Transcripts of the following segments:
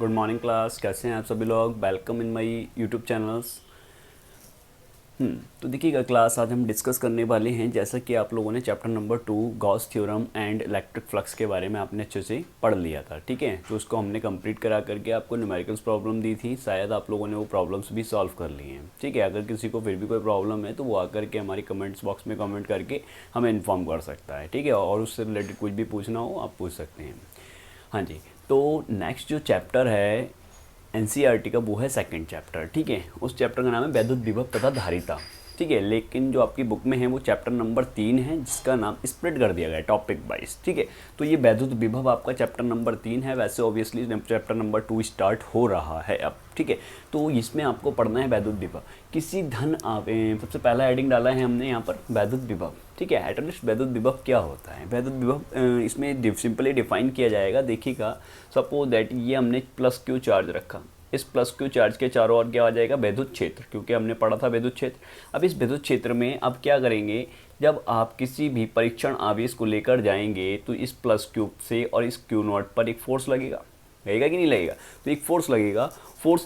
Good morning class, कैसे हैं आप सभी लोग। Welcome in my YouTube channels. तो देखिएगा क्लास, आज हम डिस्कस करने वाले हैं, जैसा कि आप लोगों ने chapter number 2 Gauss theorem and electric flux के बारे में आपने अच्छे से पढ़ लिया था। ठीक है, तो उसको हमने कंप्लीट करा करके आपको न्यूमेरिकल्स प्रॉब्लम दी थी। शायद आप लोगों ने वो प्रॉब्लम्स भी सॉल्व कर ली हैं। ठीक है, अगर किसी को फिर भी कोई प्रॉब्लम है तो वो आकर के हमारी कमेंट्स बॉक्स में कमेंट करके हमें इन्फॉर्म कर सकता है। ठीक है, और उससे रिलेटेड कुछ भी पूछना हो आप पूछ सकते हैं। हाँ जी, तो नेक्स्ट जो चैप्टर है एनसीईआरटी का, वो है सेकंड चैप्टर। ठीक है, उस चैप्टर का नाम है वैद्युत विभव तथा धारिता। ठीक है, लेकिन जो आपकी बुक में है वो चैप्टर नंबर 3 है, जिसका नाम स्प्लिट कर दिया गया है टॉपिक वाइज। ठीक है, तो ये वैद्युत विभव आपका चैप्टर नंबर 3 है। वैसे ऑब्वियसली चैप्टर नंबर 2 स्टार्ट हो रहा है अब। ठीक है, तो इसमें आपको पढ़ना है वैद्युत विभव। किसी धन सबसे पहला हेडिंग डाला है हमने यहाँ पर वैद्युत विभव। ठीक है, एटलिस्ट वैद्युत विभव क्या होता है। वैद्युत विभव इसमें सिंपली डिफाइन किया जाएगा। देखिएगा, सपोज दैट ये हमने प्लस क्यू चार्ज रखा, इस प्लस क्यू चार्ज के चारों ओर क्या आ जाएगा, विद्युत क्षेत्र, क्योंकि हमने पढ़ा था विद्युत क्षेत्र। अब इस विद्युत क्षेत्र में अब क्या करेंगे, जब आप किसी भी परीक्षण आवेश को लेकर जाएंगे तो इस प्लस क्यूब से और इस क्यू नॉट पर एक फोर्स लगेगा कि नहीं लगेगा। तो एक फोर्स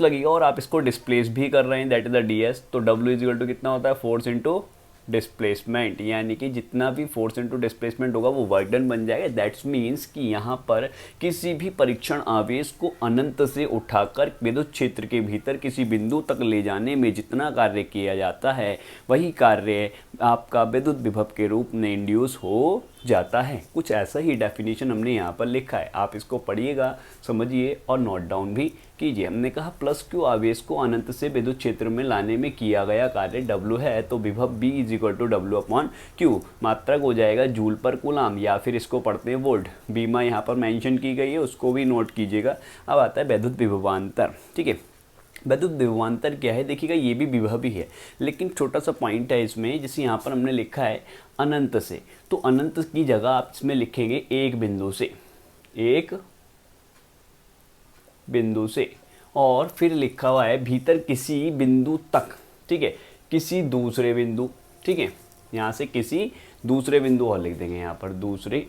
लगेगा और आप इसको डिस्प्लेस भी कर रहे हैं, that is the D S. तो डब्ल्यू इज इक्वल टू कितना होता है, फोर्स इंटू डिस्प्लेसमेंट, यानी कि जितना भी फोर्स इनटू डिस्प्लेसमेंट होगा वो वर्क डन बन जाएगा। दैट्स मीन्स कि यहाँ पर किसी भी परीक्षण आवेश को अनंत से उठाकर विद्युत क्षेत्र के भीतर किसी बिंदु तक ले जाने में जितना कार्य किया जाता है, वही कार्य आपका विद्युत विभव के रूप में इंड्यूस हो जाता है। कुछ ऐसा ही डेफिनेशन हमने यहाँ पर लिखा है, आप इसको पढ़िएगा, समझिए और नोट डाउन भी कीजिए। हमने कहा प्लस क्यू आवेश को अनंत से विद्युत क्षेत्र में लाने में किया गया कार्य W है, तो विभव B is equal to W upon Q। मात्रक हो जाएगा जूल पर कूलाम, या फिर इसको पढ़ते हैं वोल्ट। बीमा यहाँ पर मेंशन की गई है, उसको भी नोट कीजिएगा। अब आता है वैद्युत विभवांतर। ठीक है, वैद्युत विभवांतर क्या है, देखिएगा ये भी विभव ही है, लेकिन छोटा सा पॉइंट है इसमें, जैसे यहाँ पर हमने लिखा है अनंत से, तो अनंत की जगह आप इसमें लिखेंगे एक बिंदु से, और फिर लिखा हुआ है भीतर किसी बिंदु तक। ठीक है, किसी दूसरे बिंदु। ठीक है, यहाँ से किसी दूसरे बिंदु और लिख देंगे, यहाँ पर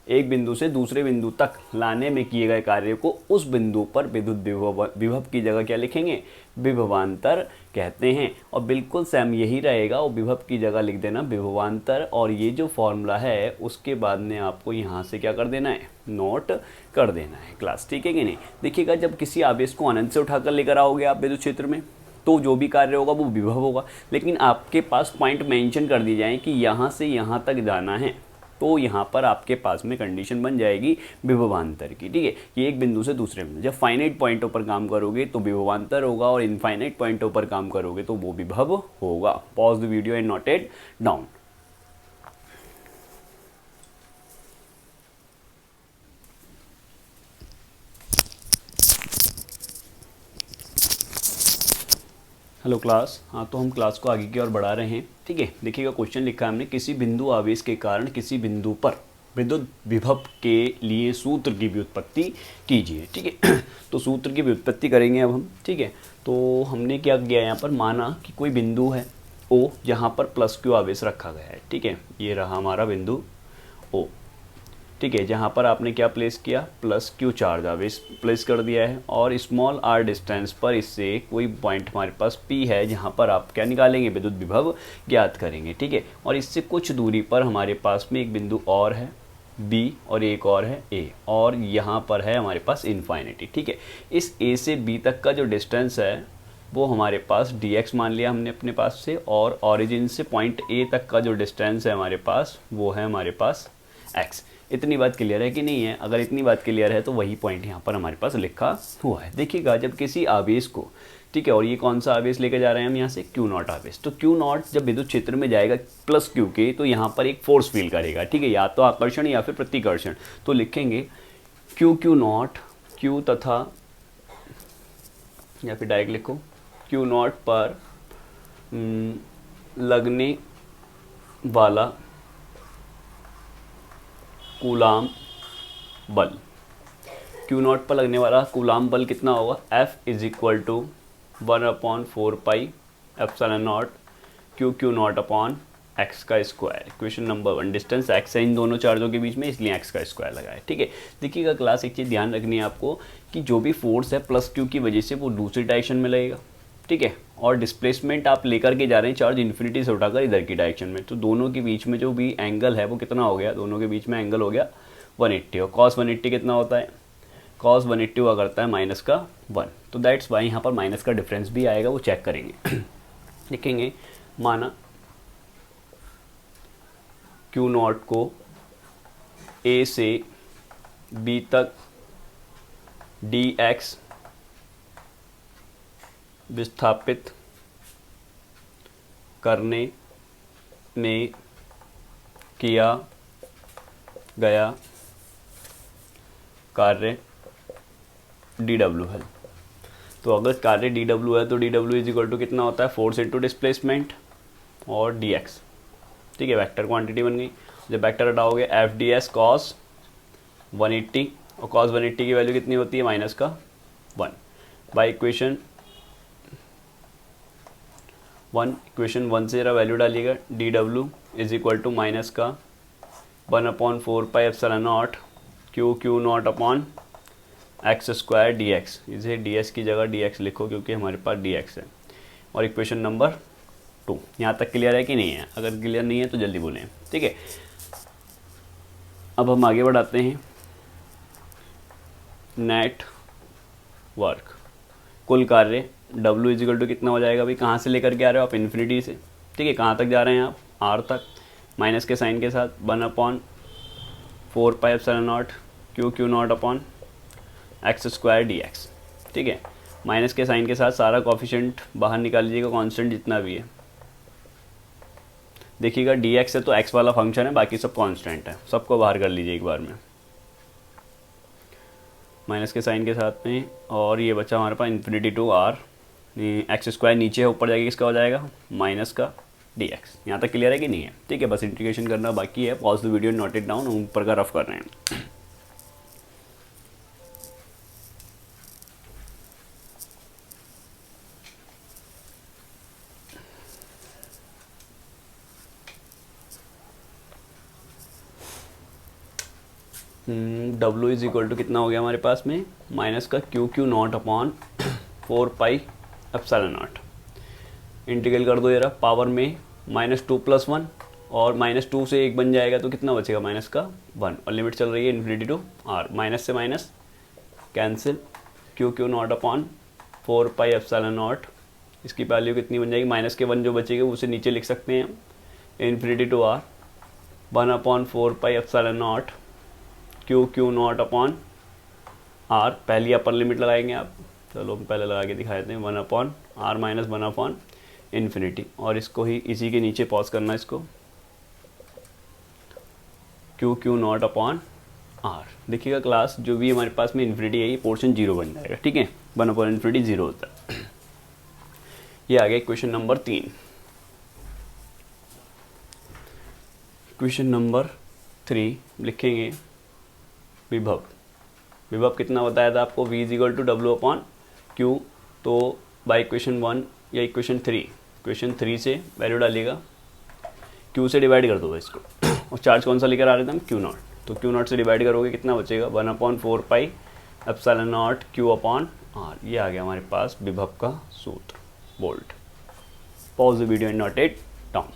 एक बिंदु से दूसरे बिंदु तक लाने में किए गए कार्य को उस बिंदु पर विद्युत विभव की जगह क्या लिखेंगे, विभवांतर कहते हैं। और बिल्कुल सेम यही रहेगा, और विभव की जगह लिख देना विभवांतर, और ये जो फॉर्मूला है उसके बाद में आपको यहाँ से क्या कर देना है, नोट कर देना है क्लास। ठीक है कि नहीं। देखिएगा, जब किसी आवेश को अनंत से उठाकर लेकर आओगे आप विद्युत क्षेत्र में, तो जो भी कार्य होगा वो विभव होगा, लेकिन आपके पास पॉइंट मेंशन कर दी जाए कि यहाँ से यहाँ तक जाना है, तो यहाँ पर आपके पास में कंडीशन बन जाएगी विभवांतर की। ठीक है, ये एक बिंदु से दूसरे बिंदु, जब फाइनाइट पॉइंटों पर काम करोगे तो विभवांतर होगा, और इनफाइनाइट पॉइंटों पर काम करोगे तो वो विभव होगा। Pause the video and note it down. Hello class, हाँ तो हम क्लास को आगे की ओर बढ़ा रहे हैं। ठीक है, देखिएगा क्वेश्चन लिखा है हमने, किसी बिंदु आवेश के कारण किसी बिंदु पर विद्युत विभव के लिए सूत्र की व्युत्पत्ति कीजिए। ठीक है, तो सूत्र की व्युत्पत्ति करेंगे अब हम। ठीक है, तो हमने क्या किया, यहाँ पर माना कि कोई बिंदु है O, जहाँ पर प्लस क्यू आवेश रखा गया है। ठीक है, ये रहा हमारा बिंदु O। ठीक है, जहाँ पर आपने क्या प्लेस किया, प्लस क्यू चार्ज आवेश प्लेस कर दिया है, और स्मॉल r डिस्टेंस पर इससे कोई पॉइंट हमारे पास P है, जहाँ पर आप क्या निकालेंगे, विद्युत विभव ज्ञात करेंगे। ठीक है, और इससे कुछ दूरी पर हमारे पास में एक बिंदु और है B, और एक और है A, और यहाँ पर है हमारे पास इनफाइनिटी। ठीक है, इस A से B तक का जो डिस्टेंस है वो हमारे पास dx मान लिया हमने अपने पास से, और ऑरिजिन से पॉइंट A तक का जो डिस्टेंस है हमारे पास वो है हमारे पास x। इतनी बात क्लियर है कि नहीं है। अगर इतनी बात क्लियर है तो वही पॉइंट यहाँ पर हमारे पास लिखा हुआ है। देखिएगा, जब किसी आवेश को, ठीक है, और ये कौन सा आवेश लेके जा रहे हैं हम यहाँ से, क्यू नॉट आवेश, तो क्यू नॉट जब विद्युत क्षेत्र में जाएगा प्लस क्यू के, तो यहाँ पर एक फोर्स फील करेगा। ठीक है, या तो आकर्षण या फिर प्रतिकर्षण। तो लिखेंगे क्यू नॉट, क्यू तथा, या फिर डायरेक्ट लिखो क्यू नॉट पर लगने वाला कूलाम बल। क्यू नॉट पर लगने वाला कूलाम बल कितना होगा, F is equal to 1/4 pi epsilon naught q naught upon x का square. Equation number 1, distance x है इन दोनों चार्जों के बीच में, इसलिए एक्स का स्क्वायर लगाया। ठीक है, देखिएगा क्लास, एक चीज़ ध्यान रखनी है आपको कि जो भी फोर्स है प्लस क्यू की वजह से वो दूसरी डायरेक्शन में लगेगा। ठीक है, और डिस्प्लेसमेंट आप लेकर के जा रहे हैं चार्ज इन्फिनिटी से उठाकर इधर की डायरेक्शन में, तो दोनों के बीच में जो भी एंगल है वो कितना हो गया, दोनों के बीच में एंगल हो गया 180। और कॉस 180 कितना होता है, कॉस 180 हुआ करता है माइनस का 1, तो दैट्स वाई यहाँ पर माइनस का डिफरेंस भी आएगा, वो चेक करेंगे। लिखेंगे माना क्यू नॉट को ए से बी तक डी एक्स विस्थापित करने में किया गया कार्य dw है। तो अगर कार्य dw है तो dw इज इक्वल टू कितना होता है, फोर्स इंटू डिस्प्लेसमेंट और dx। ठीक है, वेक्टर क्वांटिटी बन गई। जब वेक्टर हटाओगे एफ डी एस कॉस 180, और कॉस 180 की वैल्यू कितनी होती है, माइनस का 1, बाई इक्वेशन 1 से जरा वैल्यू डालिएगा, dw is equal to minus का 1/4πε0 q naught upon x square d x. इसे डी एक्स की जगह डी एक्स लिखो क्योंकि हमारे पास डी एक्स है। और इक्वेशन नंबर 2, यहाँ तक क्लियर है कि नहीं है? अगर क्लियर नहीं है तो जल्दी बोलें। ठीक है, अब हम आगे बढ़ाते हैं। नेट वर्क, कुल कार्य W इजिकल टू कितना हो जाएगा भाई, कहाँ से लेकर के आ रहे हो आप, इन्फिनिटी से। ठीक है, कहाँ तक जा रहे हैं आप, R तक, माइनस के साइन के साथ 1/4πε0 q naught upon x square d x. ठीक है, माइनस के साइन के साथ सारा कॉफिशेंट बाहर निकाल लीजिएगा, कांस्टेंट जितना भी है। देखिएगा डी एक्स है तो एक्स वाला फंक्शन है, बाकी सब कांस्टेंट है, सबको बाहर कर लीजिए एक बार में माइनस के साइन के साथ में। और ये बचा हमारे पास infinity to r, x square नीचे है, ऊपर जाएगा किसका हो जाएगा, माइनस का डी एक्स। यहाँ तक क्लियर है कि नहीं है? ठीक है, बस इंटीग्रेशन करना बाकी है। Pause the video, note it down, ऊपर का रफ कर रहे हैं। W इज इक्वल टू कितना हो गया हमारे पास में, माइनस का क्यू नॉट अपॉन 4πε0। इंटीग्रल कर दो जरा, पावर में -2 + 1 और -2 से 1 बन जाएगा तो कितना बचेगा, माइनस का 1। और लिमिट चल रही है इन्फिनिटी टू R, माइनस से minus cancel, q naught upon 4πε0। इसकी वैल्यू कितनी बन जाएगी, माइनस के 1 जो बचेगा उसे नीचे लिख सकते हैं, infinity to R 1/4πε0 q naught upon R। पहली अपर लिमिट लगाएंगे आप, चलो हम पहले लगा के दिखा देते हैं, 1/R माइनस 1/इन्फिनिटी। और इसको ही इसी के नीचे पॉज करना, इसको क्यू नॉट अपॉन R। देखिएगा क्लास, जो भी हमारे पास में इन्फिनिटी है ये पोर्शन 0 बन जाएगा। ठीक है, 1/इन्फिनिटी 0 होता है। ये आ गया क्वेश्चन नंबर 3। क्वेश्चन नंबर 3 लिखेंगे विभव। विभव कितना बताया था आपको, V is equal to W/Q। तो बाई इक्वेशन 1 या इक्वेशन 3, इक्वेशन 3 से वैल्यू डालिएगा, Q से डिवाइड कर दो इसको। और चार्ज कौन सा लेकर आ रहे थे हम, Q0। तो Q0 से डिवाइड करोगे कितना बचेगा, 1/4πε0 Q/R। ये आ गया हमारे पास विभव का सूत्र, volt. Pause the video and note it down.